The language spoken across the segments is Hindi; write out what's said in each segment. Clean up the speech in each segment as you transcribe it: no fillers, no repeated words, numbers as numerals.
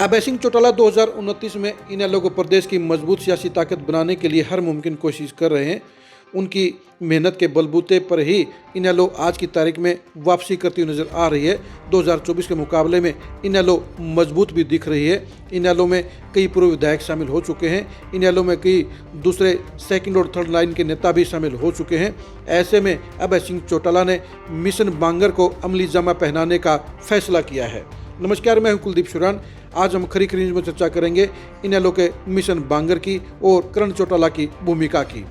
अभय सिंह चौटाला 2029 में इनेलो को प्रदेश की मजबूत सियासी ताकत बनाने के लिए हर मुमकिन कोशिश कर रहे हैं। उनकी मेहनत के बलबूते पर ही इनेलो आज की तारीख में वापसी करती हुई नजर आ रही है। 2024 के मुकाबले में इनेलो मजबूत भी दिख रही है। इनेलो में कई पूर्व विधायक शामिल हो चुके हैं। इनेलो में कई दूसरे सेकंड और थर्ड लाइन के नेता भी शामिल हो चुके हैं। ऐसे में अभय सिंह चौटाला ने मिशन बांगर को अमली जामा पहनाने का फैसला किया है। नमस्कार, मैं हूं कुलदीप शुरान। आज हम खरी न्यूज में चर्चा करेंगे इनेलो के मिशन बांगर की और करण चौटाला की भूमिका की।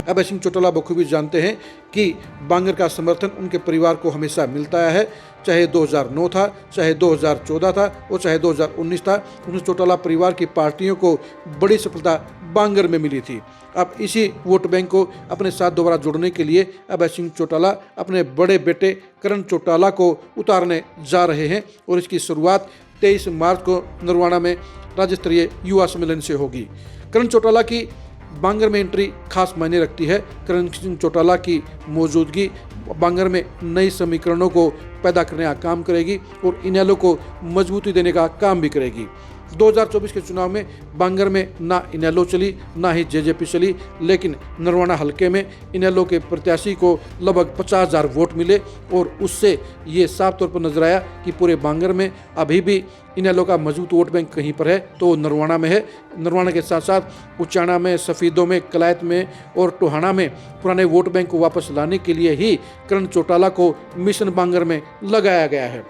अभय सिंह चौटाला बखूबी जानते हैं कि बांगर का समर्थन उनके परिवार को हमेशा मिलता आया है। चाहे 2009 था, चाहे 2014 था और चाहे 2019 था, उन चौटाला परिवार की पार्टियों को बड़ी सफलता बांगर में मिली थी। अब इसी वोट बैंक को अपने साथ दोबारा जोड़ने के लिए अभय सिंह चौटाला अपने बड़े बेटे करण चौटाला को उतारने जा रहे हैं और इसकी शुरुआत 23 मार्च को नरवाना में राज्य स्तरीय युवा सम्मेलन से होगी। करण चौटाला की बांगर में एंट्री खास मायने रखती है। करण सिंह चौटाला की मौजूदगी बांगर में नई समीकरणों को पैदा करने का काम करेगी और इनेलो को मजबूती देने का काम भी करेगी। 2024 के चुनाव में बांगर में ना इनेलो चली ना ही जेजेपी चली, लेकिन नरवाना हलके में इनेलो के प्रत्याशी को लगभग 50,000 वोट मिले और उससे ये साफ तौर पर नजर आया कि पूरे बांगर में अभी भी इनेलो का मजबूत वोट बैंक कहीं पर है तो नरवाना में है। नरवाना के साथ साथ उचाना में, सफीदों में, कलायत में और टोहाना में पुराने वोट बैंक को वापस लाने के लिए ही करण चौटाला को मिशन बांगर में लगाया गया है।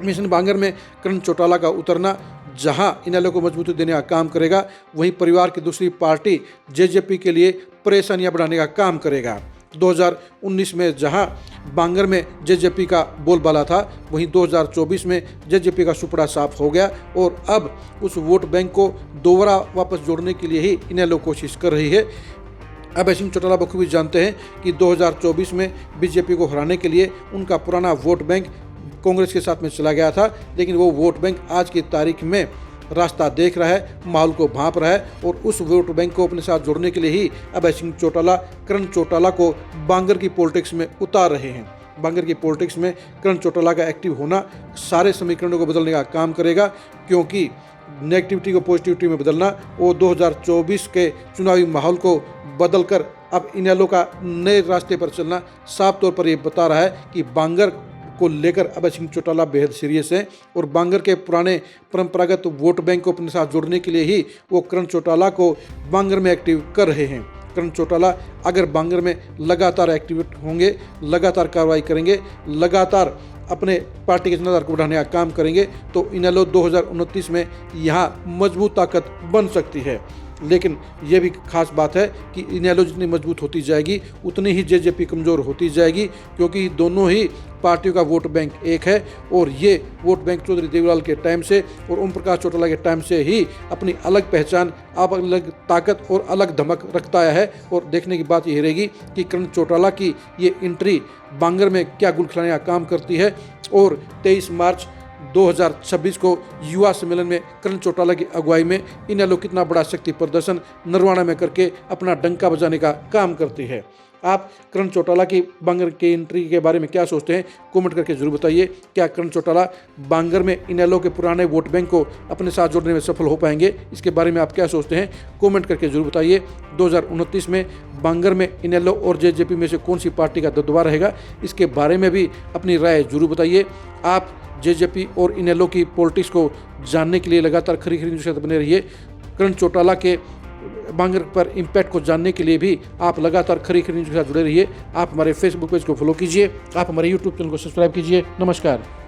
मिशन बांगर में करण चौटाला का उतरना जहां इनेलो को मजबूती देने का काम करेगा, वहीं परिवार की दूसरी पार्टी जेजेपी के लिए परेशानियां बढ़ाने का काम करेगा। 2019 में जहां बांगर में जेजेपी का बोलबाला था, वहीं 2024 में जेजेपी का सुपड़ा साफ हो गया और अब उस वोट बैंक को दोबारा वापस जोड़ने के लिए ही इनेलो कोशिश कर रही है। अभय सिंह चौटाला बखूबी जानते हैं कि 2024 में बीजेपी को हराने के लिए उनका पुराना वोट बैंक कांग्रेस के साथ में चला गया था, लेकिन वो वोट बैंक आज की तारीख में रास्ता देख रहा है, माहौल को भांप रहा है और उस वोट बैंक को अपने साथ जोड़ने के लिए ही अभय सिंह चौटाला करण चौटाला को बांगर की पॉलिटिक्स में उतार रहे हैं। बांगर की पॉलिटिक्स में करण चौटाला का एक्टिव होना सारे समीकरणों को बदलने का काम करेगा, क्योंकि नेगेटिविटी को पॉजिटिविटी में बदलना और 2024 के चुनावी माहौल को बदलकर अब इनेलो का नए रास्ते पर चलना साफ तौर पर ये बता रहा है कि बांगर को लेकर अभय सिंह चौटाला बेहद सीरियस हैं और बांगर के पुराने परंपरागत वोट बैंक को अपने साथ जोड़ने के लिए ही वो करण चौटाला को बांगर में एक्टिव कर रहे हैं। करण चौटाला अगर बांगर में लगातार एक्टिवेट होंगे, लगातार कार्रवाई करेंगे, लगातार अपने पार्टी के जनाधार को बढ़ाने का काम करेंगे तो इनेलो 2029 में यहाँ मजबूत ताकत बन सकती है। लेकिन यह भी खास बात है कि इनेलो जितनी मजबूत होती जाएगी उतनी ही जेजेपी कमज़ोर होती जाएगी, क्योंकि दोनों ही पार्टियों का वोट बैंक एक है और ये वोट बैंक चौधरी देवीलाल के टाइम से और ओम प्रकाश चौटाला के टाइम से ही अपनी अलग पहचान, अलग ताकत और अलग धमक रखता आया है। और देखने की बात यही रहेगी कि करण चौटाला की ये एंट्री बांगर में क्या गुल खिलाने का काम करती है और 23 मार्च 2026 को युवा सम्मेलन में करण चौटाला की अगुवाई में इनेलो कितना बड़ा शक्ति प्रदर्शन नरवाना में करके अपना डंका बजाने का काम करती है। आप करण चौटाला की बांगर की एंट्री के बारे में क्या सोचते हैं, कमेंट करके जरूर बताइए। क्या करण चौटाला बांगर में इनेलो के पुराने वोट बैंक को अपने साथ जोड़ने में सफल हो पाएंगे, इसके बारे में आप क्या सोचते हैं, कमेंट करके जरूर बताइए। 2029 में बांगर में इनेलो और जेजेपी में से कौन सी पार्टी का दबदबा रहेगा, इसके बारे में भी अपनी राय जरूर बताइए। आप जेजेपी और इनेलो की पॉलिटिक्स को जानने के लिए लगातार खरी न्यूज़ के साथ बने रहिए। करण चौटाला के बांगर पर इम्पैक्ट को जानने के लिए भी आप लगातार खरी न्यूज़ के साथ जुड़े रहिए। आप हमारे फेसबुक पेज को फॉलो कीजिए, आप हमारे यूट्यूब चैनल को सब्सक्राइब कीजिए। नमस्कार।